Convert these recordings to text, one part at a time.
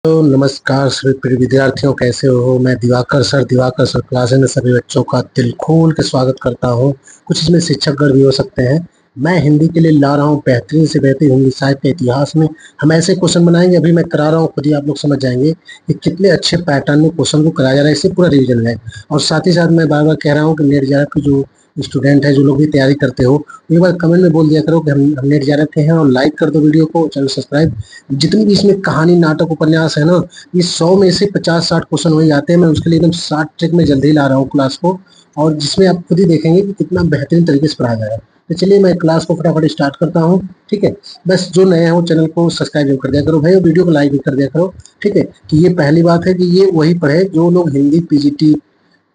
तो नमस्कार सभी प्रिय विद्यार्थियों, कैसे हो। मैं दिवाकर सर क्लासेस में सभी बच्चों का दिल खोल के स्वागत करता हूँ। कुछ इसमें शिक्षकगण भी हो सकते हैं। मैं हिंदी के लिए ला रहा हूँ बेहतरीन से बेहतरीन हिंदी साहित्य के इतिहास में हम ऐसे क्वेश्चन बनाएंगे। अभी मैं करा रहा हूँ, खुद ही आप लोग समझ जाएंगे कि कितने अच्छे पैटर्न में क्वेश्चन को कराया जा रहा है। इससे पूरा रिविजन है। और साथ ही साथ मैं बार बार कह रहा हूँ कि नेट जेआरएफ की जो स्टूडेंट है, जो लोग भी तैयारी करते हो, एक बार कमेंट में बोल दिया करो कि हम नेट जेआरएफ के हैं, और लाइक कर दो वीडियो को, चैनल सब्सक्राइब। जितनी भी इसमें कहानी, नाटक, उपन्यास है ना, ये 100 में से 50-60 क्वेश्चन हो ही जाते हैं। मैं उसके लिए एकदम शॉर्ट ट्रिक में जल्दी ला रहा हूँ क्लास को, और जिसमें आप खुद ही देखेंगे कि कितना बेहतरीन तरीके से पढ़ाया जा रहा है। तो चलिए मैं क्लास को फटाफट स्टार्ट करता हूँ। ठीक है, बस जो नए हो चैनल को सब्सक्राइब जरूर कर दिया करो भाई, और वीडियो को लाइक भी कर दिया करो। ठीक है, कि ये पहली बात है कि ये वही पढ़े जो लोग हिंदी पीजीटी,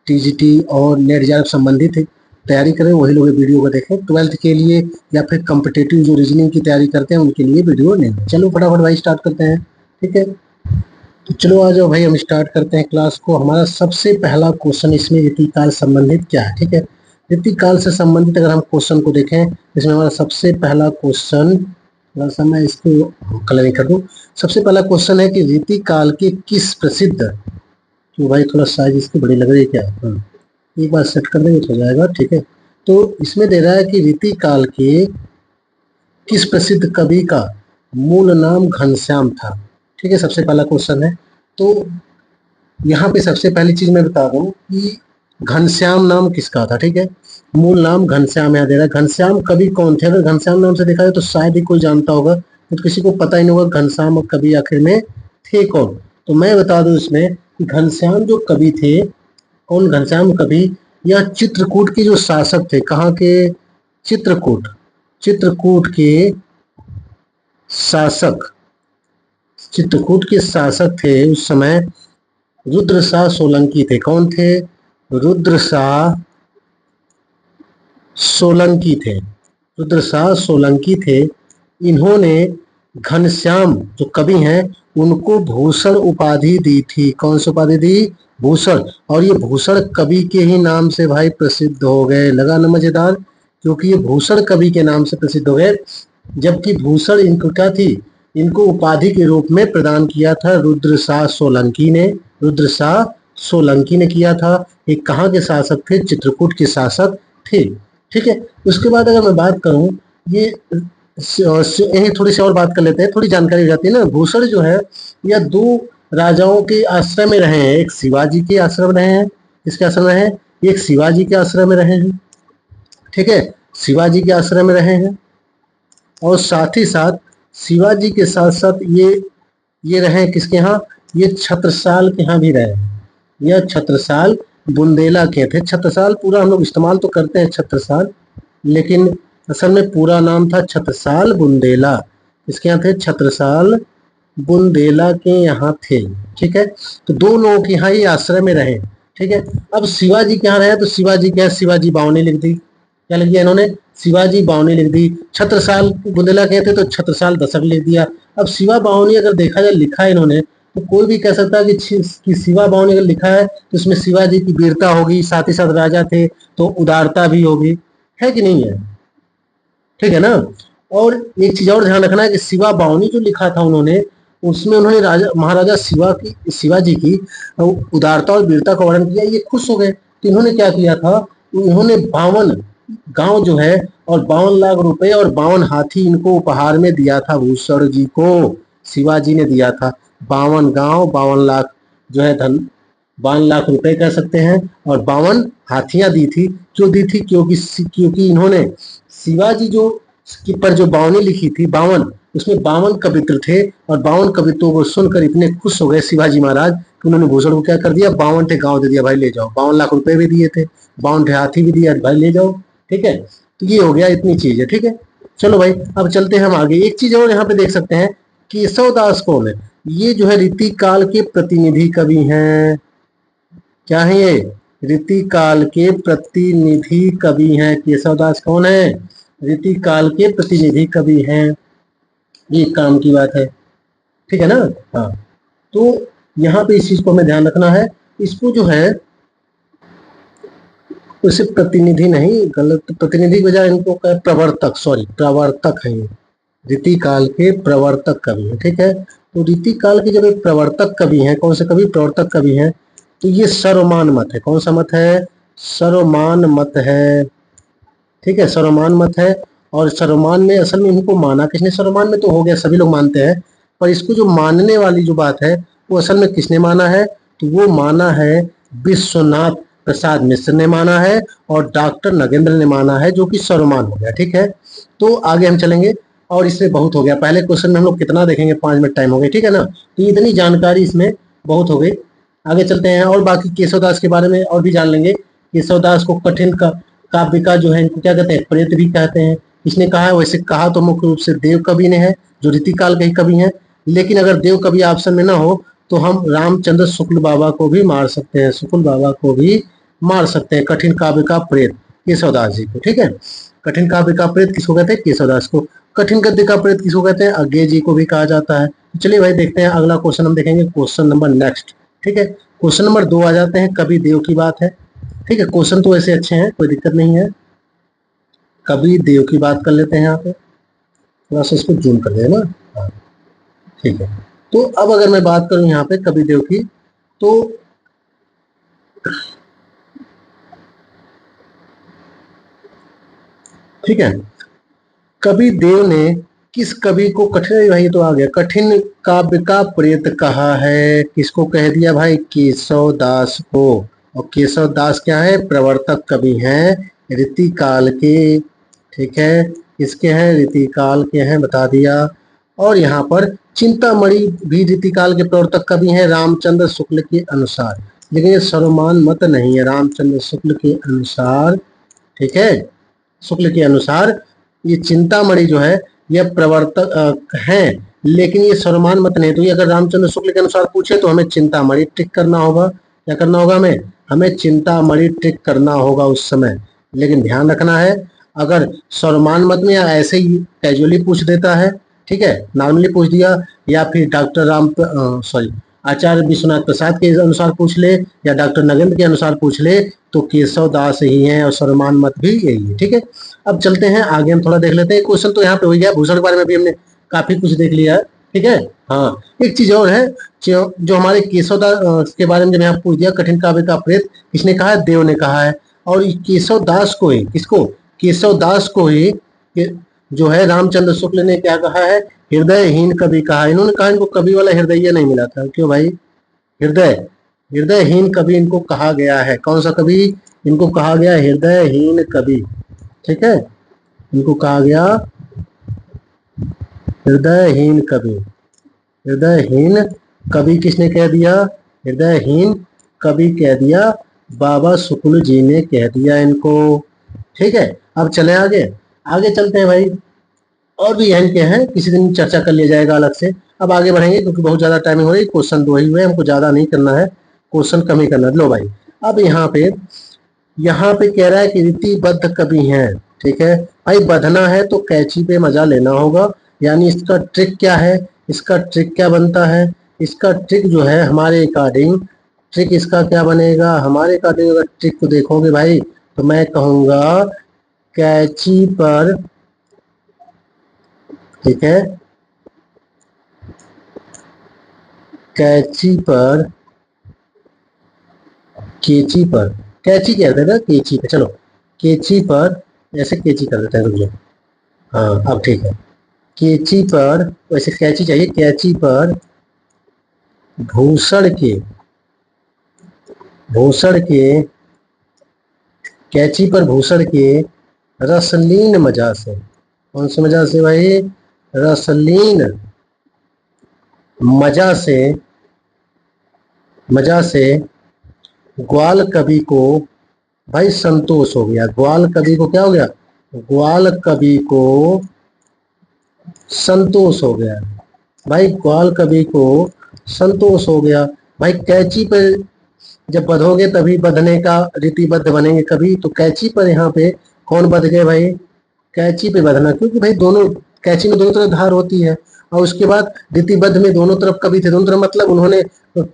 टीजीटी और नेट जेआरएफ संबंधित तैयारी करें, वही लोग वीडियो को देखें। 12th के लिए या फिर कॉम्पिटिटिव जो रीजनिंग की तैयारी करते हैं उनके लिए वीडियो नहीं। चलो फटाफट भाई स्टार्ट करते हैं। ठीक है, तो चलो आ जाओ भाई, हम स्टार्ट करते हैं क्लास को। हमारा सबसे पहला क्वेश्चन इसमें रीतिकाल संबंधित क्या है। ठीक है, रीतिकाल से संबंधित अगर हम क्वेश्चन को देखें, इसमें हमारा सबसे पहला क्वेश्चन, थोड़ा सा मैं इसको कलरिंग कर दूं। सबसे पहला क्वेश्चन है कि रीतिकाल के किस प्रसिद्ध, तो भाई थोड़ा साइज इसकी बड़ी लग रही है क्या। एक बार सेट कर देंगे तो हो जाएगा। ठीक है, तो इसमें दे रहा है कि रीतिकाल के किस प्रसिद्ध कवि का मूल नाम घनश्याम था। ठीक है, सबसे पहला क्वेश्चन है। तो यहाँ पे सबसे पहली चीज मैं बता दूं कि घनश्याम नाम किसका था। ठीक है, मूल नाम घनश्याम यहाँ दे रहा है। घनश्याम कवि कौन थे? अगर घनश्याम नाम से देखा जाए तो शायद ही कोई जानता होगा, तो किसी को पता ही नहीं होगा घनश्याम कवि आखिर में थे कौन। तो मैं बता दूं इसमें कि घनश्याम जो कवि थे, कौन घनश्याम कवि, या चित्रकूट के जो शासक थे। कहाँ के? चित्रकूट, चित्रकूट के शासक, चित्रकूट के शासक थे उस समय रुद्रशाह सोलंकी थे। कौन थे? रुद्रशाह सोलंकी थे, रुद्रशाह सोलंकी थे। इन्होंने घनश्याम जो कवि हैं उनको भूषण उपाधि दी थी। कौन सी उपाधि दी? भूषण। और ये भूषण कवि के ही नाम से भाई प्रसिद्ध हो गए। लगा ना मजेदार, क्योंकि ये भूषण कवि के नाम से प्रसिद्ध हो गए। जबकि भूषण इनको क्या थी, इनको उपाधि के रूप में प्रदान किया था रुद्रशाह सोलंकी ने। रुद्रशाह सोलंकी ने किया था। ये कहाँ के शासक थे? चित्रकूट के शासक थे। ठीक है, उसके बाद अगर मैं बात करूं, ये यही थोड़ी सी और बात कर लेते हैं, थोड़ी जानकारी हो जाती है ना। भूषण जो है यह दो राजाओं के आश्रय में रहे हैं। एक शिवाजी के आश्रम रहे हैं, किसके आश्रम रहे हैं? एक शिवाजी के आश्रय में रहे हैं। ठीक है, शिवाजी के आश्रय में रहे हैं, और साथ ही साथ शिवाजी के साथ साथ ये रहे किसके यहाँ? ये छत्रसाल के यहाँ भी रहे हैं। यह छत्रसाल बुंदेला के थे। छत्रसाल पूरा हम लोग इस्तेमाल तो करते हैं छत्रसाल, लेकिन असल में पूरा नाम था छत्रसाल बुंदेला। किसके यहाँ थे? छत्रसाल बुंदेला के यहाँ थे। ठीक है, तो दो लोगों के यहाँ ये आश्रय में रहे। ठीक है, अब शिवाजी के यहाँ रहे तो शिवाजी के यहाँ शिवाजी बावनी लिख दी। क्या लिख दिया इन्होंने? शिवाजी बावनी लिख दी। छत्रसाल बुंदेला के थे तो छत्रसाल दशक लिख दिया। अब शिवा बावनी अगर देखा जाए लिखा है इन्होंने, तो कोई भी कह सकता है कि शिवा बावनी अगर लिखा है तो उसमें शिवाजी की वीरता होगी, साथ ही साथ राजा थे तो उदारता भी होगी, है कि नहीं है? ठीक है ना। और एक चीज और ध्यान रखना है कि शिवा बावनी जो लिखा था उन्होंने, उसमें उन्होंने राजा महाराजा शिवाजी की उदारता और वीरता का वर्णन किया। ये खुश हो गए, तो इन्होंने क्या किया था, इन्होंने 52 गांव जो है और 52 लाख रुपए और 52 हाथी इनको उपहार में दिया था। भूषण जी को शिवाजी ने दिया था 52 गांव, 52 लाख जो है धन, 52 लाख रुपए कह सकते हैं, और 52 हाथियां दी थी। क्यों दी थी? क्योंकि इन्होंने शिवाजी जो की पर जो बावनी लिखी थी 52, उसमें 52 कवित्र थे, और 52 कवित्रों को सुनकर इतने खुश हो गए शिवाजी महाराज कि उन्होंने भूषण को क्या कर दिया, 52 ठे गांव दे दिया। भाई ले जाओ, 52 लाख रुपए भी दिए थे, 52 ठे हाथी भी दिया, भाई ले जाओ। ठीक है, तो ये हो गया, इतनी चीज है। ठीक है, चलो भाई अब चलते हैं हम आगे। एक चीज और यहाँ पे देख सकते हैं, केशवदास कौन है? ये जो है रीतिकाल के प्रतिनिधि कवि हैं। क्या है ये? रीतिकाल के प्रतिनिधि कवि हैं। केशवदास कौन है? रीतिकाल के प्रतिनिधि कवि हैं। ये काम की बात है। ठीक है ना। हाँ, तो यहाँ पे इस चीज को हमें ध्यान रखना है। इसको जो है उसे प्रतिनिधि नहीं, गलत, प्रतिनिधि की बजाय इनको क्या, प्रवर्तक, सॉरी प्रवर्तक है ये। रीतिकाल के प्रवर्तक कवि है, ठीक है। तो रीतिकाल के जब एक प्रवर्तक कवि हैं, कौन से कवि, प्रवर्तक कवि हैं, तो ये सर्वमान मत है। कौन सा मत है, सर्वमान मत है, ठीक है, सर्वमान मत है। और सर्वमान में असल में इनको माना किसने, सर्वमान में तो हो गया सभी लोग मानते हैं, पर इसको जो मानने वाली जो बात है वो असल में किसने माना है, तो वो माना है विश्वनाथ प्रसाद मिश्र ने माना है और डॉक्टर नगेंद्र ने माना है, जो कि सर्वमान हो गया, ठीक है। तो आगे हम चलेंगे, और इसमें बहुत हो गया, पहले क्वेश्चन में हम लोग कितना देखेंगे, 5 मिनट टाइम हो गई, ठीक है ना। तो इतनी जानकारी इसमें बहुत हो गई। आगे चलते हैं और बाकी केशवदास के बारे में और भी जान लेंगे। केशवदास को कठिन का काव्य का जो है इनको क्या कहते हैं, प्रेत भी कहते हैं। इसने कहा है, वैसे कहा तो मुख्य रूप से देव कवि ने है, जो रीतिकाल के ही कवि हैं। लेकिन अगर देव कवि ऑप्शन में ना हो तो हम रामचंद्र शुक्ल बाबा को भी मार सकते हैं, शुक्ल बाबा को भी मार सकते हैं। कठिन काव्य का प्रेत केशवदास जी को, ठीक है। कठिन काव्य का प्रेत किसको कहते हैं, केशवदास को। कठिन गद्य का प्रेत किसको कहते हैं, अज्ञे जी को भी कहा जाता है। चलिए भाई देखते हैं अगला क्वेश्चन हम देखेंगे, क्वेश्चन नंबर नेक्स्ट, ठीक है। क्वेश्चन नंबर 2 आ जाते हैं, कवि देव की बात है, ठीक है। क्वेश्चन तो ऐसे अच्छे हैं, कोई दिक्कत नहीं है। कवि देव की बात कर लेते हैं, यहाँ पे थोड़ा सा इसको जूम कर देना, हाँ, ठीक है। तो अब अगर मैं बात करूं यहाँ पे कवि देव की, तो ठीक है, कवि देव ने किस कवि को कठिन, भाई तो आ गया, कठिन काव्य का प्रेत कहा है, किसको कह दिया भाई, केशव दास को। और केशव दास क्या है, प्रवर्तक कवि हैं रीतिकाल के, ठीक है, किसके हैं, रीतिकाल के हैं, बता दिया। और यहाँ पर चिंतामणि भी रीतिकाल के प्रवर्तक कवि हैं रामचंद्र शुक्ल के अनुसार, लेकिन ये सर्वमान मत नहीं है, रामचंद्र शुक्ल के अनुसार, ठीक है, शुक्ल के अनुसार ये चिंतामणि जो है यह प्रवर्तक हैं, लेकिन ये सर्वमान मत नहीं। तो ये अगर रामचंद्र शुक्ल के अनुसार पूछे तो हमें चिंतामणि टिक करना होगा, क्या करना होगा, हमें चिंतामणि टिक करना होगा उस समय। लेकिन ध्यान रखना है, अगर सर्वमान मत में या ऐसे ही कैजुअली पूछ देता है, ठीक है, नॉर्मली पूछ दिया, या फिर डॉक्टर आचार्य विश्वनाथ प्रसाद के अनुसार पूछ ले, या डॉक्टर नगेंद्र के अनुसार पूछ ले, तो केशव दास ही हैं और सर्वमान मत भी यही है, ठीक है। अब चलते हैं आगे, हम थोड़ा देख लेते हैं, क्वेश्चन तो यहाँ पे हो गया, भूषण के बारे में भी हमने काफी कुछ देख लिया है, ठीक है। हाँ, एक चीज और है, जो हमारे केशवदास के बारे में जब यहाँ पूछ दिया, कठिन काव्य का प्रेत किसने कहा है, देव ने कहा है। और केशव दास को ही, किसको, केशव दास को ही जो है रामचंद्र शुक्ल ने क्या कहा है, हृदयहीन कवि कहा। इन्होंने कहा इनको कवि वाला हृदय नहीं मिला था, क्यों भाई, हृदय, हृदयहीन कवि इनको कहा गया है। कौन सा कवि, इनको कहा गया हृदयहीन कवि, ठीक है, इनको कहा गया हृदयहीन कवि। हृदयहीन कवि किसने कह दिया, हृदयहीन कवि कह दिया बाबा शुक्ल जी ने कह दिया इनको, ठीक है। अब चले आगे, आगे चलते हैं भाई, और भी यहाँ के हैं, किसी दिन चर्चा कर लिया जाएगा अलग से। अब आगे बढ़ेंगे क्योंकि बहुत ज्यादा टाइमिंग हो रही है, क्वेश्चन 2 ही हुए, हमको ज्यादा नहीं करना है, क्वेश्चन कम ही करना है। लो भाई, अब यहाँ पे कह रहा है कि रीतिबद्ध कवि हैं, ठीक है भाई, बधना है तो कैची पे मजा लेना होगा। यानी इसका ट्रिक क्या है, इसका ट्रिक क्या बनता है, इसका ट्रिक जो है हमारे अकॉर्डिंग, ट्रिक इसका क्या बनेगा, हमारे अकॉर्डिंग अगर ट्रिक को देखोगे भाई, तो मैं कहूंगा कैची पर, ठीक है, कैची पर, केची पर, कैची कहते हैं ना, केची पे, चलो केची पर, ऐसे केची कर देते हैं, रुक जाओ, हाँ अब ठीक है, केची पर, वैसे कैची चाहिए, कैची पर भूषण के, भूषण के, कैची पर भूषण के रसलीन मजा से, कौन सी मजा से भाई, रसलीन मजा से, मजा से ग्वाल कवि को भाई संतोष हो गया। ग्वाल कवि को क्या हो गया, ग्वाल कवि को संतोष हो गया भाई, ग्वाल कवि को संतोष हो गया भाई। कैची पर जब बधोगे तभी बधने का रीतिबद्ध बनेंगे कवि, तो कैची पर यहाँ पे कौन बध गए भाई, कैची पे बधना, क्योंकि भाई दोनों, कैची में दोनों तरफ धार होती है, और उसके बाद रीतिबद्ध में दोनों तरफ कवि थे, दोनों तरफ मतलब उन्होंने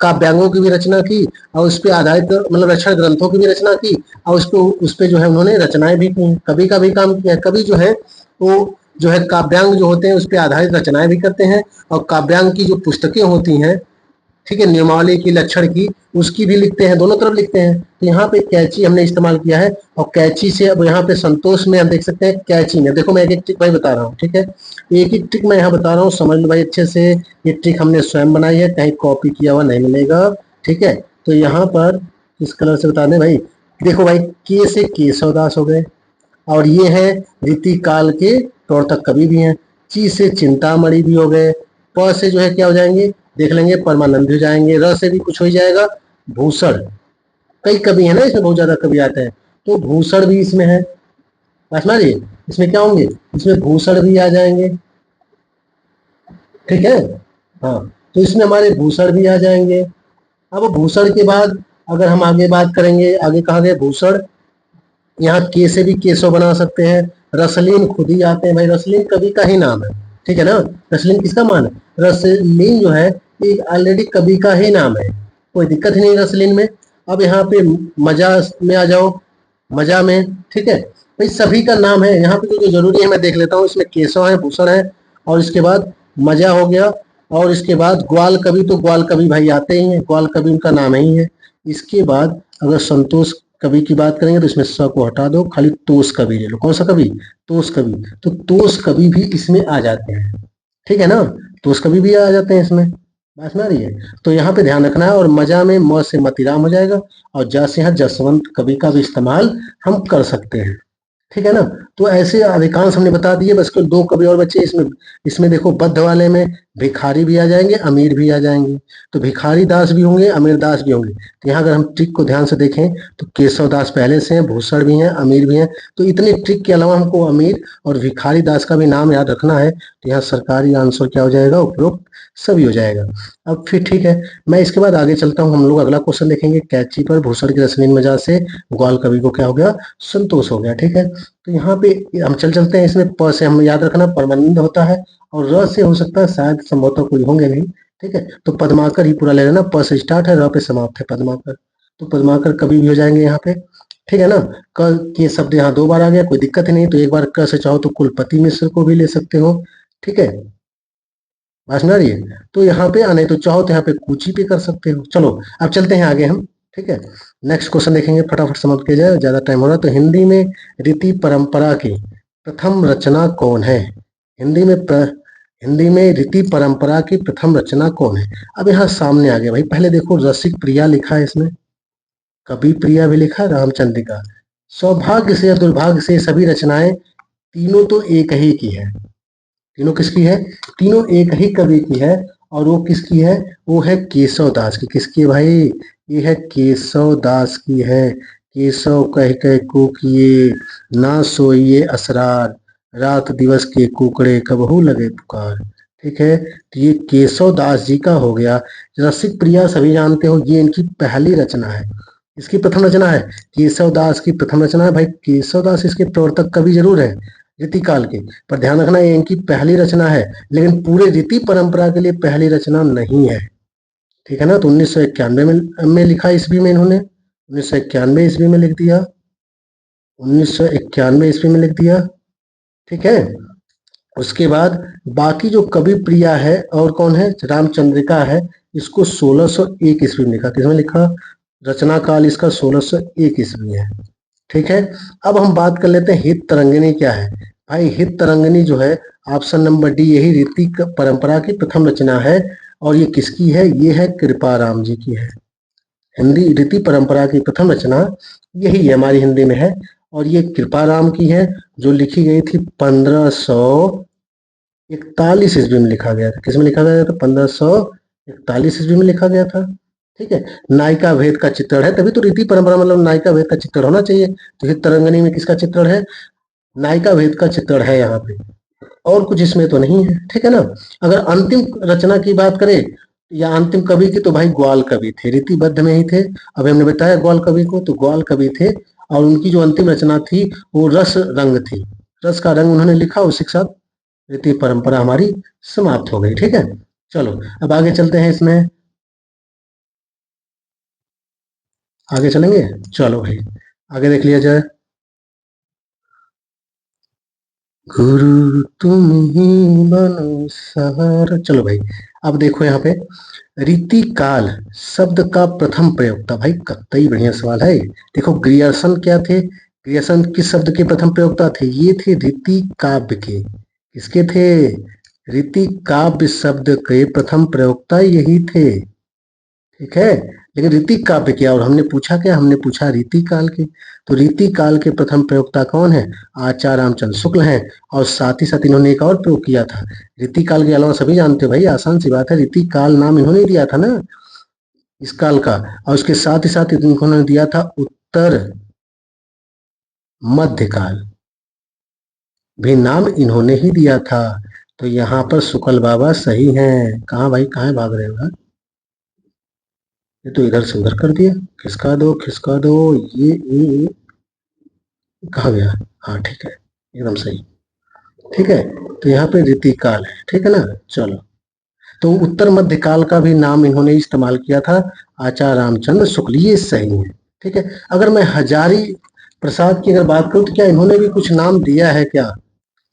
काव्यांगों की भी रचना की, और उस पर आधारित मतलब रक्षण ग्रंथों की भी रचना की, और उस पे जो है उन्होंने रचनाएं भी की, कवि का भी काम किया। कवि जो है वो जो है काव्यांग जो होते हैं उस पर आधारित रचनाएं भी करते हैं, और काव्यांग की जो पुस्तकें होती हैं, ठीक है, नियमावली की, लक्षण की, उसकी भी लिखते हैं, दोनों तरफ लिखते हैं। तो यहाँ पे कैची हमने इस्तेमाल किया है, और कैची से अब यहाँ पे संतोष में हम देख सकते हैं कैची में, देखो मैं एक एक ट्रिक भाई बता रहा हूँ, ठीक है, एक एक ट्रिक मैं यहाँ बता रहा हूँ, समझ लो भाई अच्छे से। ये ट्रिक हमने स्वयं बनाई है, कहीं कॉपी किया हुआ नहीं मिलेगा, ठीक है। तो यहाँ पर किस कलर से बता दें भाई, देखो भाई, के से केशवदास हो गए, और ये है रीति काल के प्रवर्तक कवि भी हैं। ची से चिंतामणि भी हो गए, प से जो है क्या हो जाएंगे, देख लेंगे, परमानंद हो जाएंगे, र से भी कुछ हो ही जाएगा, भूषण, कई कवि है ना इसमें, बहुत ज्यादा कवि आते हैं, तो भूषण भी इसमें है। बात समझिए, इसमें क्या होंगे, इसमें भूषण भी आ जाएंगे, ठीक है। हाँ, तो इसमें हमारे भूषण भी आ जाएंगे। अब भूषण के बाद अगर हम आगे बात करेंगे, आगे कहा गया भूषण, यहाँ के से भी केशव बना सकते हैं। रसलीन खुद ही आते हैं भाई, रसलीन कवि का ही नाम है, ठीक है ना। रसलीन किसका मान है, रसलीन जो है ये ऑलरेडी कवि का ही नाम है, कोई दिक्कत ही नहीं रसलीन में। अब यहाँ पे मजा में आ जाओ, मजा में, ठीक है भाई, सभी का नाम है यहाँ पे, जो जरूरी है मैं देख लेता हूँ, इसमें केशव है, भूषण है, और इसके बाद मजा हो गया, और इसके बाद ग्वाल कवि, तो ग्वाल कवि भाई आते ही हैं, ग्वाल कवि उनका नाम ही है। इसके बाद अगर संतोष कवि की बात करेंगे तो इसमें स को हटा दो, खाली तोष कवि ले लो, कौन सा कवि, तोष कवि, तो तोष कवि भी इसमें आ जाते हैं, ठीक है ना, तोष कवि भी आ जाते हैं इसमें, बात सुना रही है। तो यहाँ पे ध्यान रखना है, और मजा में म से मतीराम हो जाएगा, और ज से यहाँ जसवंत कवि का भी इस्तेमाल हम कर सकते हैं, ठीक है ना। तो ऐसे अधिकांश हमने बता दिए, बस केवल दो कवि और बचे इसमें। इसमें देखो बद्ध वाले में भिखारी भी आ जाएंगे, अमीर भी आ जाएंगे, तो भिखारी दास भी होंगे, अमीर दास भी होंगे। तो यहाँ अगर हम ट्रिक को ध्यान से देखें तो केशव दास पहले से हैं, भूषण भी हैं, अमीर भी हैं, तो इतने ट्रिक के अलावा हमको अमीर और भिखारी दास का भी नाम याद रखना है, तो यहाँ सरकारी आंसर क्या हो जाएगा, उपरोक्त सभी हो जाएगा। अब फिर ठीक है, मैं इसके बाद आगे चलता हूँ, हम लोग अगला क्वेश्चन देखेंगे, कैची पर भूषण की रसलीन मजा से ग्वाल कवि को क्या हो गया, संतोष हो गया, ठीक है। तो यहाँ पे हम चलते हैं, इसमें प से हम याद रखना परमानंद होता है, और र से हो सकता है शायद संभवतः कोई होंगे नहीं, ठीक है। तो पद्माकर ही पूरा ले लेना, प से स्टार्ट है, र पे समाप्त है, पद्माकर, तो पद्माकर कवि भी हो जाएंगे यहाँ पे, ठीक है ना। क के शब्द यहाँ दो बार आ गया, कोई दिक्कत नहीं, तो एक बार क से चाहो तो कुलपति मिश्र को भी ले सकते हो, ठीक है, बात सुना रही है। तो यहाँ पे आने तो चाहो तो यहाँ पे कूची पे कर सकते हो। चलो अब चलते हैं आगे हम, ठीक है, नेक्स्ट क्वेश्चन देखेंगे, फटाफट समाप्त किया जाए, ज्यादा टाइम हो रहा है। तो हिंदी में रीति परंपरा की प्रथम रचना कौन है, हिंदी में हिंदी में रीति परंपरा की प्रथम रचना कौन है। अब यहाँ सामने आ गया भाई, पहले देखो रसिक प्रिया लिखा है इसमें, कवि प्रिया भी लिखा है, रामचंद्रिका, सौभाग्य से या दुर्भाग्य से सभी रचनाएं तीनों तो एक ही की है, तीनों किसकी है, तीनों एक ही कवि की है, और वो किसकी है, वो है केशव दास की, किसकी है भाई, ये है केशव दास की है। केशव कह कह को किए, ना सोइए असरार, रात दिवस के कुकड़े कबहू लगे पुकार, ठीक है। तो ये केशव दास जी का हो गया। रसिक प्रिया सभी जानते हो, ये इनकी पहली रचना है, इसकी प्रथम रचना है, केशव दास की प्रथम रचना है भाई। केशव दास इसके प्रवर्तक कवि जरूर है रीति काल के, पर ध्यान रखना ये इनकी पहली रचना है, लेकिन पूरे रीति परंपरा के लिए पहली रचना नहीं है, ठीक है ना। तो 1991 में लिखा ईस्वी में इन्होंने, 1991 ईस्वी में लिख दिया, 1991 ईस्वी में लिख दिया, ठीक है। उसके बाद बाकी जो कवि प्रिया है और कौन है, रामचंद्रिका है, इसको 1601 ईस्वी में लिखा, किसमें लिखा, रचना काल इसका 1601 ईस्वी है, ठीक है। अब हम बात कर लेते हैं हित तरंगिणी क्या है। भाई हित तरंगिणी जो है ऑप्शन नंबर डी, यही रीति परंपरा की प्रथम रचना है, और ये किसकी है, ये है कृपाराम जी की है। हिंदी रीति परंपरा की प्रथम रचना यही है, हमारी हिंदी में है, और ये कृपाराम की है, जो लिखी गई थी 1541 ईस्वी में लिखा गया था, किसमें लिखा गया था, 1541 ईस्वी में लिखा गया था, ठीक है। नायिका भेद का चित्रण है, तभी तो रीति परंपरा मतलब नायिका भेद का चित्रण होना चाहिए, तो हित तरंगिणी में किसका चित्रण है, नायिका भेद का चित्रण है यहाँ पे, और कुछ इसमें तो नहीं है, ठीक है ना। अगर अंतिम रचना की बात करें या अंतिम कवि की, तो भाई ग्वाल कवि थे, रीतिबद्ध में ही थे, अभी हमने बताया ग्वाल कवि को, तो ग्वाल कवि थे, और उनकी जो अंतिम रचना थी वो रस रंग थी, रस का रंग उन्होंने लिखा, उसी के साथ रीति परंपरा हमारी समाप्त हो गई, ठीक है। चलो अब आगे चलते हैं, इसमें आगे चलेंगे, चलो भाई आगे देख लिया जाए। गुरु तुम ही बनो सहारा। चलो भाई, अब देखो यहाँ पे रीति काल शब्द का प्रथम प्रयोक्ता। भाई कतई बढ़िया सवाल है। देखो ग्रियर्सन क्या थे, ग्रियर्सन किस शब्द के प्रथम प्रयोक्ता थे? ये थे रीति काव्य के। किसके थे? रीति काव्य शब्द के प्रथम प्रयोक्ता यही थे। ठीक है, लेकिन रीति काव्य क्या, और हमने पूछा क्या? हमने पूछा रीति काल के। तो रीति काल के प्रथम प्रयोक्ता कौन है? आचार्य रामचंद्र शुक्ल हैं। और साथ ही साथ इन्होंने एक और प्रयोग किया था। रीति काल के अलावा सभी जानते हो भाई, आसान सी बात है, रीति काल नाम इन्होंने दिया था ना इस काल का। और उसके साथ ही साथ इन्होंने दिया था उत्तर मध्यकाल भी नाम इन्होंने ही दिया था। तो यहाँ पर शुक्ल बाबा सही हैं। कहाँ भाई, कहाँ भाग रहे हो? ये तो इधर से उधर कर दिया। खिसका दो, खिसका दो। ये कहाँ गया? हाँ ठीक है, एकदम सही। ठीक है, तो यहाँ पे रीतिकाल है। ठीक है ना? चलो, तो उत्तर मध्य काल का भी नाम इन्होंने इस्तेमाल किया था, आचार्य रामचंद्र शुक्ल। ये सही है। ठीक है, अगर मैं हजारी प्रसाद की अगर बात करूं तो क्या इन्होंने भी कुछ नाम दिया है क्या?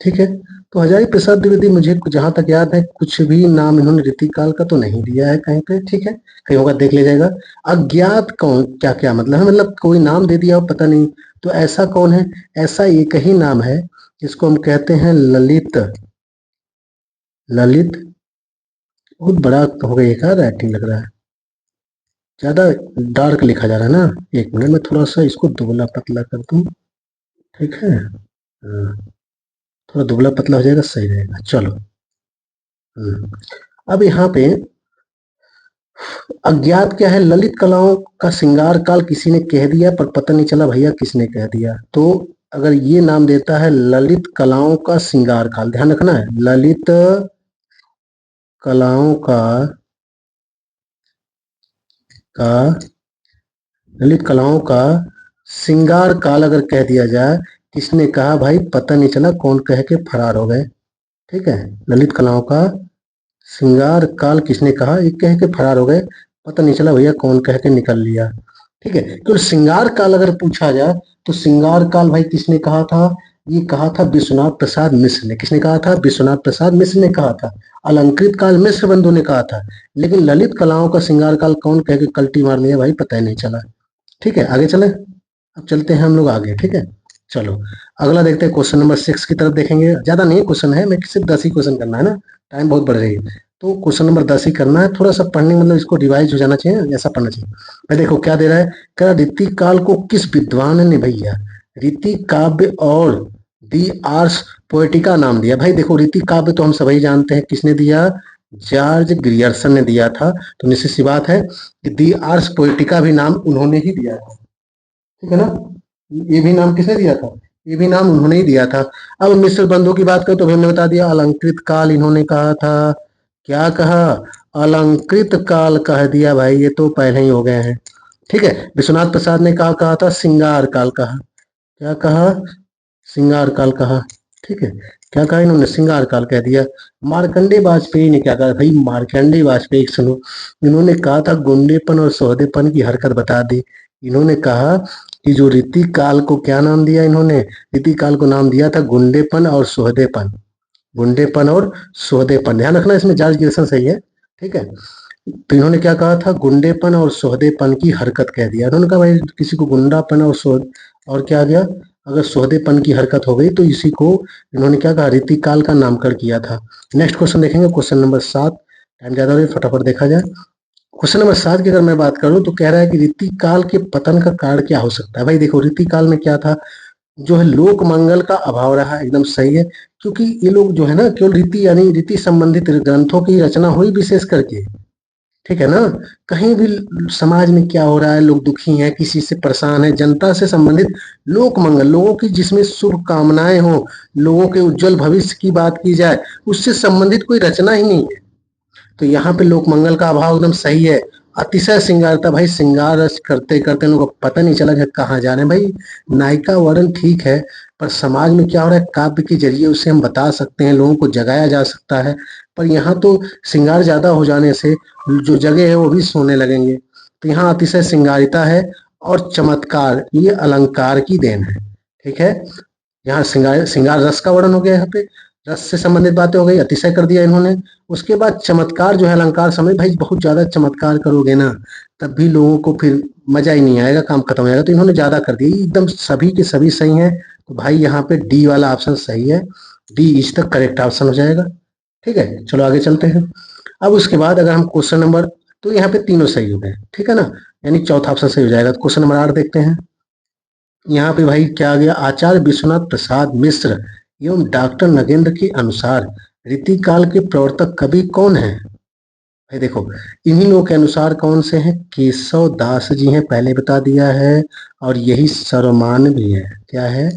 ठीक है, तो हजारी प्रसाद द्विवेदी मुझे जहां तक याद है कुछ भी नाम इन्होंने रीतिकाल का तो नहीं दिया है कहीं पे। ठीक है, कहीं होगा देख लिया जाएगा। अज्ञात कौन, क्या क्या मतलब है? मतलब कोई नाम दे दिया हो पता नहीं, तो ऐसा कौन है? ऐसा एक ही नाम है जिसको हम कहते हैं ललित। ललित बहुत बड़ा हो गया, क्या राइटिंग लग रहा है, ज्यादा डार्क लिखा जा रहा है ना। एक मिनट में थोड़ा सा इसको दुबला पतला कर दूं। ठीक है, हाँ, थोड़ा दुबला पतला हो जाएगा, सही रहेगा। चलो, अब यहाँ पे अज्ञात क्या है? ललित कलाओं का श्रृंगार काल किसी ने कह दिया पर पता नहीं चला भैया किसने कह दिया। तो अगर ये नाम देता है ललित कलाओं का श्रृंगार काल, ध्यान रखना है, ललित कलाओं का ललित कलाओं का श्रृंगार काल अगर कह दिया जाए, किसने कहा भाई? पता नहीं चला, कौन कह के फरार हो गए। ठीक है, ललित कलाओं का श्रृंगार काल किसने कहा? ये कह के फरार हो गए, पता नहीं चला भैया कौन कह के निकल लिया। ठीक है, तो श्रृंगार काल अगर पूछा जाए तो श्रृंगार काल भाई किसने कहा था? ये कहा था विश्वनाथ प्रसाद मिश्र ने। किसने कहा था? विश्वनाथ प्रसाद मिश्र ने कहा था। अलंकृत काल मिश्र बंधु ने कहा था। लेकिन ललित कलाओं का श्रृंगार काल कौन कह के कल्टी मार लिया भाई? पता ही नहीं चला। ठीक है, आगे चले। अब चलते हैं हम लोग आगे। ठीक है, चलो अगला देखते हैं, क्वेश्चन नंबर 6 की तरफ देखेंगे। ज्यादा नहीं क्वेश्चन है, मैं सिर्फ 10 ही क्वेश्चन करना है ना, टाइम बहुत बढ़ रही है। तो क्वेश्चन नंबर 10 ही करना है। थोड़ा सा पढ़ने मतलब इसको रिवाइज हो जाना चाहिए, ऐसा पढ़ना चाहिए। मैं देखो क्या दे रहा है, कह रहा रीति काल को किस विद्वान ने भैया रीति काव्य और दी आर्स पोएटिका नाम दिया? भाई देखो रीति काव्य तो हम सभी जानते हैं, किसने दिया? जॉर्ज ग्रियर्सन ने दिया था। तो निश्चित सी बात है कि दी आर्स पोएटिका भी नाम उन्होंने ही दिया था। ठीक है ना? ये भी नाम किसने दिया था? ये भी नाम उन्होंने ही दिया था। अब मिश्र बंधु की बात करें तो हमने बता दिया अलंकृत काल इन्होंने कहा था। क्या कहा? अलंकृत काल कह दिया भाई, ये तो पहले ही हो गए हैं। ठीक है, विश्वनाथ प्रसाद ने कहा था श्रृंगार काल कहा। क्या कहा? श्रृंगार काल कहा। ठीक है, क्या कहा इन्होंने? श्रृंगार काल कह दिया। मार्कंडे वाजपेयी ने क्या कहा भाई? मार्कंडे वाजपेयी सुनो, इन्होंने कहा था गुंडेपन और सौदेपन की हरकत बता दी। इन्होंने कहा कि जो रीति काल को क्या नाम दिया इन्होंने? रीति काल को नाम दिया था गुंडेपन और सोहदेपन। गुंडेपन और सोहदेपन, ध्यान रखना इसमें जॉर्ज ग्रियर्सन सही है। ठीक है, तो इन्होंने क्या कहा था? गुंडेपन और सोहदेपन की हरकत कह दिया। इन्होंने कहा भाई किसी को गुंडापन और सोहद और क्या आ गया, अगर सोहदेपन की हरकत हो गई तो इसी को इन्होंने क्या कहा? रीतिकाल का नामकरण किया था। नेक्स्ट क्वेश्चन देखेंगे, क्वेश्चन नंबर 7। टाइम ज्यादा हो रही है, फटाफट देखा जाए। क्वेश्चन नंबर 7 की अगर मैं बात करूं तो कह रहा है कि रीतिकाल के पतन का कारण क्या हो सकता है? भाई देखो रीतिकाल में क्या था, जो है लोक मंगल का अभाव रहा। एकदम सही है, क्योंकि ये लोग जो है ना केवल रीति यानी रीति संबंधित ग्रंथों की रचना हुई विशेष करके। ठीक है ना? कहीं भी समाज में क्या हो रहा है, लोग दुखी हैं, किसी से परेशान है, जनता से संबंधित लोक मंगल, लोगों की जिसमें शुभ कामनाएं हो, लोगों के उज्जवल भविष्य की बात की जाए, उससे संबंधित कोई रचना ही नहीं है। तो यहाँ पे लोक मंगल का अभाव एकदम सही है। अतिशय श्रृंगार था भाई, श्रृंगार रस करते करते लोगों को पता नहीं चला कि कहाँ जा रहे हैं। भाई नायिका वर्ण ठीक है, पर समाज में क्या हो रहा है काव्य के जरिए उसे हम बता सकते हैं, लोगों को जगाया जा सकता है। पर यहाँ तो श्रृंगार ज्यादा हो जाने से जो जगह है वो भी सोने लगेंगे। तो यहाँ अतिशय श्रृंगारिता है और चमत्कार, ये अलंकार की देन है। ठीक है, यहाँ श्रृंगार श्रृंगार रस का वर्णन हो गया, यहाँ पे रस से संबंधित बातें हो गई, अतिशय कर दिया इन्होंने। उसके बाद चमत्कार जो है अलंकार समय, भाई बहुत ज्यादा चमत्कार करोगे ना तब भी लोगों को फिर मजा ही नहीं आएगा, काम खत्म हो जाएगा, तो इन्होंने ज्यादा कर दिया, एकदम सभी के सभी सही हैं। तो भाई यहाँ पे डी वाला ऑप्शन सही है, D is the correct option हो जाएगा। ठीक है, चलो आगे चलते हैं। अब उसके बाद अगर हम क्वेश्चन नंबर, तो यहाँ पे तीनों सही हो गए, ठीक है ना, यानी चौथा ऑप्शन सही हो जाएगा। तो क्वेश्चन नंबर 8 देखते हैं। यहाँ पे भाई क्या आ गया, आचार्य विश्वनाथ प्रसाद मिश्र एवं डॉक्टर नगेंद्र के अनुसार रीतिकाल के प्रवर्तक कवि कौन है? भाई देखो, इन्हीं लोगों के अनुसार कौन से हैं, केशव दास जी हैं, पहले बता दिया है, और यही सर्वमान्य भी है। क्या है?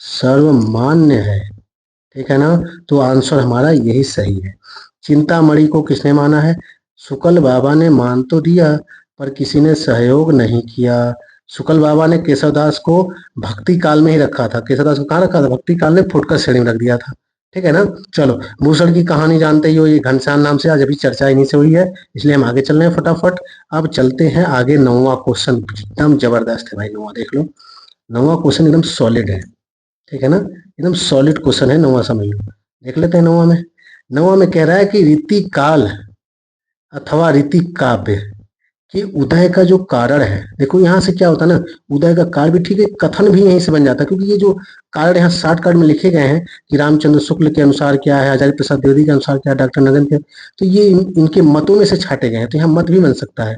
सर्वमान्य है, ठीक है ना। तो आंसर हमारा यही सही है। चिंतामणि को किसने माना है? शुक्ल बाबा ने मान तो दिया पर किसी ने सहयोग नहीं किया। शुक्ल बाबा ने केशवदास को भक्ति काल में ही रखा था। केशवदास को कहाँ रखा था? भक्ति काल में फुटकर श्रेणी में रख दिया था, ठीक है ना। चलो, भूषण की कहानी जानते ही हो, ये घनश्याम नाम से आज अभी चर्चा इन्हीं से हुई है, इसलिए हम आगे चल रहे हैं फटाफट। अब चलते हैं आगे। 9वां क्वेश्चन एकदम जबरदस्त है भाई, 9वां देख लो। 9वां क्वेश्चन एकदम सॉलिड है, ठीक है ना, एकदम सॉलिड क्वेश्चन है 9वां, समझ लो। देख लेते हैं 9वां में। 9वां में कह रहा है कि रीति काल अथवा रीति काव्य कि उदय का जो कारण है, देखो यहाँ से क्या होता है ना, उदय का कारण भी ठीक है, कथन भी यहीं से बन जाता है, क्योंकि ये जो कारण यहाँ शॉर्टकट में लिखे गए हैं कि रामचंद्र शुक्ल के अनुसार क्या है, आचार्य प्रसाद द्विवेदी के अनुसार क्या है, डॉक्टर नगन के, तो ये इनके मतों में से छाटे गए हैं, तो यहाँ मत भी बन सकता है,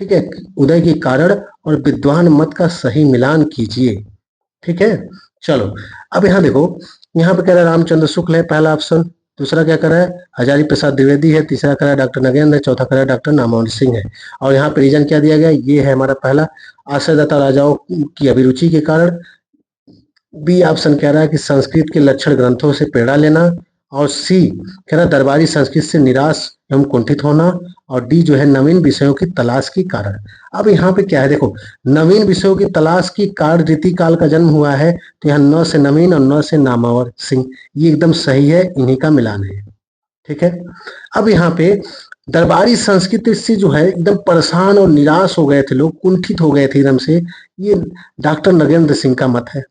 ठीक है। उदय के कारण और विद्वान मत का सही मिलान कीजिए, ठीक है। चलो, अब यहाँ देखो, यहाँ पे कह रहा है रामचंद्र शुक्ल है पहला ऑप्शन, दूसरा क्या कर रहा है, हजारी प्रसाद द्विवेदी है, तीसरा कर रहा है डॉक्टर नगेंद्र है, चौथा कर रहा है डॉक्टर नामोहन सिंह है। और यहाँ पे रीजन क्या दिया गया, ये है हमारा पहला, आश्रयदाता राजाओं की अभिरुचि के कारण। बी ऑप्शन कह रहा है कि संस्कृत के लक्षण ग्रंथों से प्रेरणा लेना। और सी कह रहा है दरबारी संस्कृत से निराश एवं कुंठित होना। और डी जो है नवीन विषयों की तलाश के कारण। अब यहाँ पे क्या है, देखो, नवीन विषयों की तलाश की कारण रीति काल का जन्म हुआ है, तो यहाँ न से नवीन और न से नामावर सिंह, ये एकदम सही है, इन्हीं का मिलान है, ठीक है। अब यहाँ पे दरबारी संस्कृति से जो है एकदम परेशान और निराश हो गए थे लोग, कुंठित हो गए थे एकदम से, ये डॉक्टर नगेंद्र सिंह का मत है,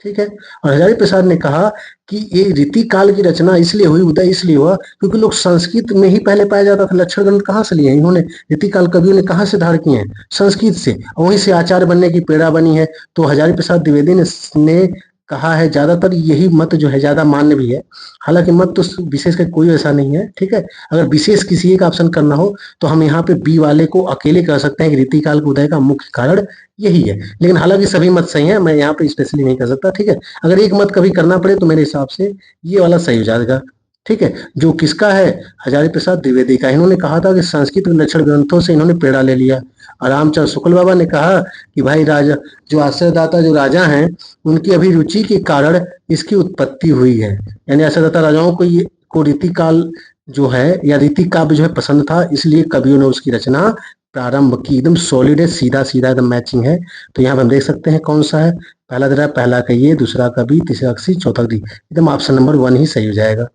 ठीक है। और हजारी प्रसाद ने कहा कि ये रीति काल की रचना इसलिए हुई, उदय इसलिए हुआ क्योंकि लोग संस्कृत में ही पहले पाया जाता था। लक्षण ग्रंथ कहाँ से लिए हैं इन्होंने, रीति काल कवियों ने कहाँ से धार किए हैं, संस्कृत से, और वहीं से आचार्य बनने की प्रेरणा बनी है। तो हजारी प्रसाद द्विवेदी ने कहा है, ज्यादातर यही मत जो है ज्यादा मान्य भी है, हालांकि मत तो विशेष का कोई ऐसा नहीं है, ठीक है। अगर विशेष किसी एक ऑप्शन करना हो तो हम यहाँ पे बी वाले को अकेले कह सकते हैं कि रीति काल के उदय का मुख्य कारण यही है, लेकिन हालांकि सभी मत सही हैं, मैं यहाँ पे स्पेशली नहीं कर सकता, ठीक है। अगर एक मत कभी करना पड़े तो मेरे हिसाब से ये वाला सही हो जाएगा, ठीक है। जो किसका है, हजारी प्रसाद द्विवेदी का। इन्होंने कहा था कि संस्कृत के लक्षण ग्रंथों से इन्होंने प्रेरणा ले लिया। और रामचंद्र शुक्ल बाबा ने कहा कि भाई राजा, जो आश्रयदाता जो राजा हैं, उनकी अभिरुचि के कारण इसकी उत्पत्ति हुई है, यानी आश्रयदाता राजाओं को ये को रीति काल जो है या रीति काव्य जो है पसंद था, इसलिए कवियों ने उसकी रचना प्रारंभ की। एकदम सॉलिड है, सीधा सीधा एकदम मैचिंग है। तो यहाँ पे हम देख सकते हैं कौन सा है, पहला दे रहा है, पहला का ये, दूसरा का बी, तीसरा का सी, चौथा डी, एकदम ऑप्शन नंबर 1 ही सही हो जाएगा,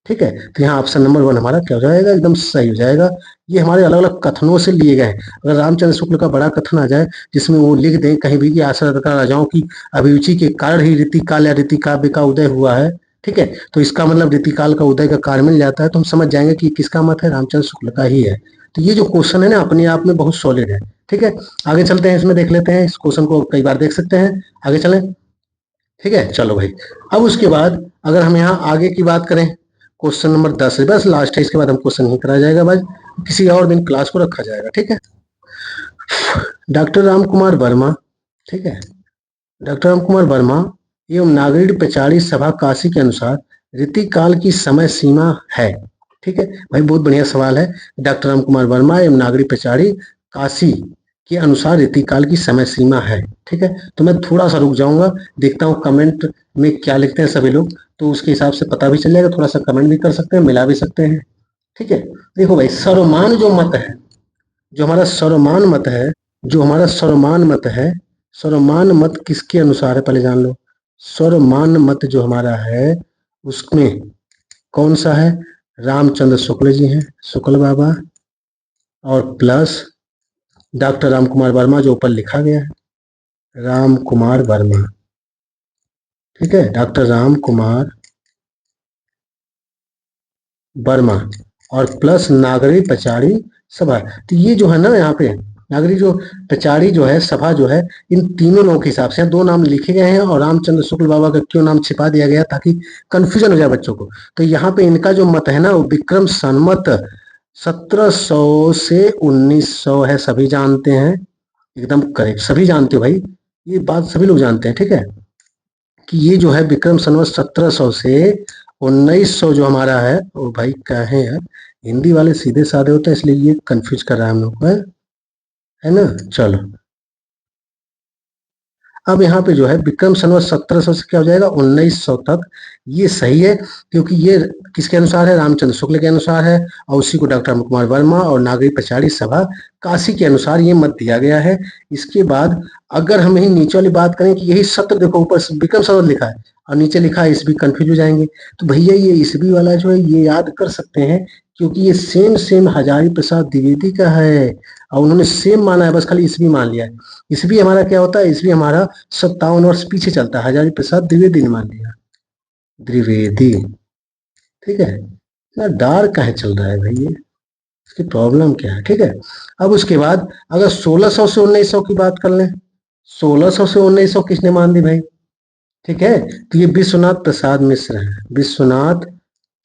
ठीक है। तो यहाँ ऑप्शन नंबर 1 हमारा क्या हो जाएगा, एकदम सही हो जाएगा। ये हमारे अलग अलग कथनों से लिए गए हैं। अगर रामचंद्र शुक्ल का बड़ा कथन आ जाए जिसमें वो लिख दें कहीं भी कि आश्रयदाता राजाओं की अभिरुचि के कारण ही रीति काल या रीति काव्य का उदय हुआ है, ठीक है, तो इसका मतलब रीति काल का उदय का कारण मिल जाता है, तो हम समझ जाएंगे कि किसका मत है, रामचंद्र शुक्ल का ही है। तो ये जो क्वेश्चन है ना, अपने आप में बहुत सॉलिड है, ठीक है। आगे चलते हैं, इसमें देख लेते हैं, इस क्वेश्चन को कई बार देख सकते हैं, आगे चलें, ठीक है। चलो भाई, अब उसके बाद अगर हम यहाँ आगे की बात करें, क्वेश्चन नंबर 10 बस लास्ट है, इसके बाद हम क्वेश्चन नहीं कराया जाएगा, बस किसी और दिन क्लास को रखा जाएगा, ठीक है। डॉक्टर राम कुमार वर्मा, ठीक है, डॉक्टर राम कुमार वर्मा एवं नागरिक पेचारी सभा काशी के अनुसार रीति काल की समय सीमा है, ठीक है भाई, बहुत बढ़िया सवाल है। डॉक्टर राम कुमार वर्मा एवं नागरिक पेचारी काशी के अनुसार रीति काल की समय सीमा है, ठीक है। तो मैं थोड़ा सा रुक जाऊंगा, देखता हूँ कमेंट में क्या लिखते हैं सभी लोग, तो उसके हिसाब से पता भी चल जाएगा, थोड़ा सा कमेंट भी कर सकते हैं, मिला भी सकते हैं, ठीक है। देखो भाई, सर्वमान जो मत है, जो हमारा सर्वमान मत है, जो हमारा सर्वमान मत है, सर्वमान मत किसके अनुसार है पहले जान लो। सर्वमान मत जो हमारा है उसमें कौन सा है, रामचंद्र शुक्ल जी हैं, शुक्ल बाबा, और प्लस डॉक्टर राम कुमार वर्मा जो ऊपर लिखा गया है, राम कुमार वर्मा, ठीक है, डॉक्टर राम कुमार वर्मा और प्लस नागरी पचाड़ी सभा। तो ये जो है ना यहाँ पे नागरी जो पचाड़ी जो है सभा जो है, इन तीनों लोगों के हिसाब से यहाँ दो नाम लिखे गए हैं और रामचंद्र शुक्ल बाबा का क्यों नाम छिपा दिया गया ताकि कंफ्यूजन हो जाए बच्चों को। तो यहाँ पे इनका जो मत है ना वो विक्रम संवत 1700 से 1900 है, सभी जानते हैं, एकदम करेक्ट, सभी जानते हो भाई, ये बात सभी लोग जानते हैं। ठीक है, कि ये जो है विक्रम संवत 1700 से 1900 जो हमारा है वो भाई क्या है यार, हिंदी वाले सीधे साधे होते हैं इसलिए ये कंफ्यूज कर रहा है हम लोग को, है ना। चलो, अब यहाँ पे जो है विक्रम संवत 1700 से क्या हो जाएगा 1900 तक, ये सही है क्योंकि ये किसके अनुसार है, रामचंद्र शुक्ल के अनुसार है, और उसी को डॉक्टर राम कुमार वर्मा और नागरी पचाड़ी सभा काशी के अनुसार ये मत दिया गया है। इसके बाद अगर हम यही नीचे वाली बात करें कि यही सत्र, देखो ऊपर विक्रम संवत लिखा है और नीचे लिखा है ईस्वी, कंफ्यूज हो जाएंगे। तो भैया ये ईस्वी वाला जो है ये याद कर सकते हैं क्योंकि ये सेम सेम हजारी प्रसाद द्विवेदी का है और उन्होंने सेम माना है, बस खाली ईस्वी मान लिया है। ईस्वी हमारा क्या होता है, ईस्वी हमारा 57 वर्ष पीछे चलता है, हजारी प्रसाद द्विवेदी ने मान लिया, द्विवेदी। ठीक है, इतना डार्क काहे चल रहा है भाई ये, इसकी प्रॉब्लम क्या है। ठीक है, अब उसके बाद अगर 1600 से 1900 की बात कर लें, 1600 से 1900 किसने मान दी भाई, ठीक है, तो ये विश्वनाथ प्रसाद मिश्र है, विश्वनाथ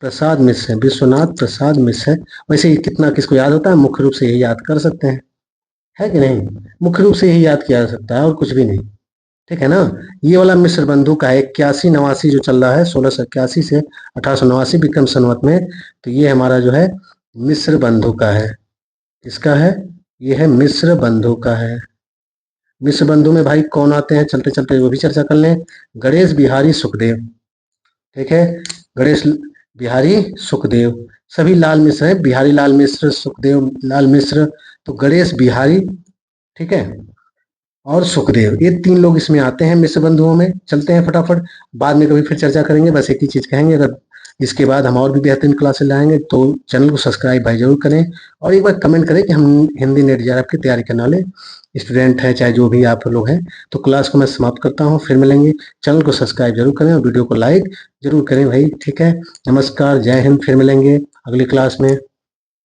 प्रसाद मिश्र है, विश्वनाथ प्रसाद मिश्र है। वैसे ये कितना किसको याद होता है, मुख्य रूप से यही याद कर सकते हैं, है कि नहीं, मुख्य रूप से यही याद किया जा सकता है और कुछ भी नहीं। ठीक है ना, ये वाला मिश्र बंधु का है 81-89 जो चल रहा है, 1681 से 1889 विक्रम संवत में, तो ये हमारा जो है मिश्र बंधु का है, इसका है, ये है मिश्र बंधु का है। मिश्र बंधु में भाई कौन आते हैं, चलते चलते वो भी चर्चा कर लें, गणेश बिहारी सुखदेव। ठीक है, गणेश बिहारी सुखदेव, सभी लाल मिश्र हैं, बिहारी लाल मिश्र, सुखदेव लाल मिश्र, तो गणेश बिहारी, ठीक है, और सुखदेव, ये तीन लोग इसमें आते हैं मिश्र बंधुओं में। चलते हैं फटाफट, बाद में कभी फिर चर्चा करेंगे, बस एक ही चीज कहेंगे, अगर इसके बाद हम और भी बेहतरीन क्लासेस लाएंगे तो चैनल को सब्सक्राइब भाई जरूर करें और एक बार कमेंट करें कि हम हिंदी नेट जेआरएफ की तैयारी करने वाले स्टूडेंट हैं, चाहे जो भी आप लोग हैं। तो क्लास को मैं समाप्त करता हूँ, फिर मिलेंगे। चैनल को सब्सक्राइब जरूर करें और वीडियो को लाइक जरूर करें भाई। ठीक है, नमस्कार, जय हिंद, फिर मिलेंगे अगली क्लास में।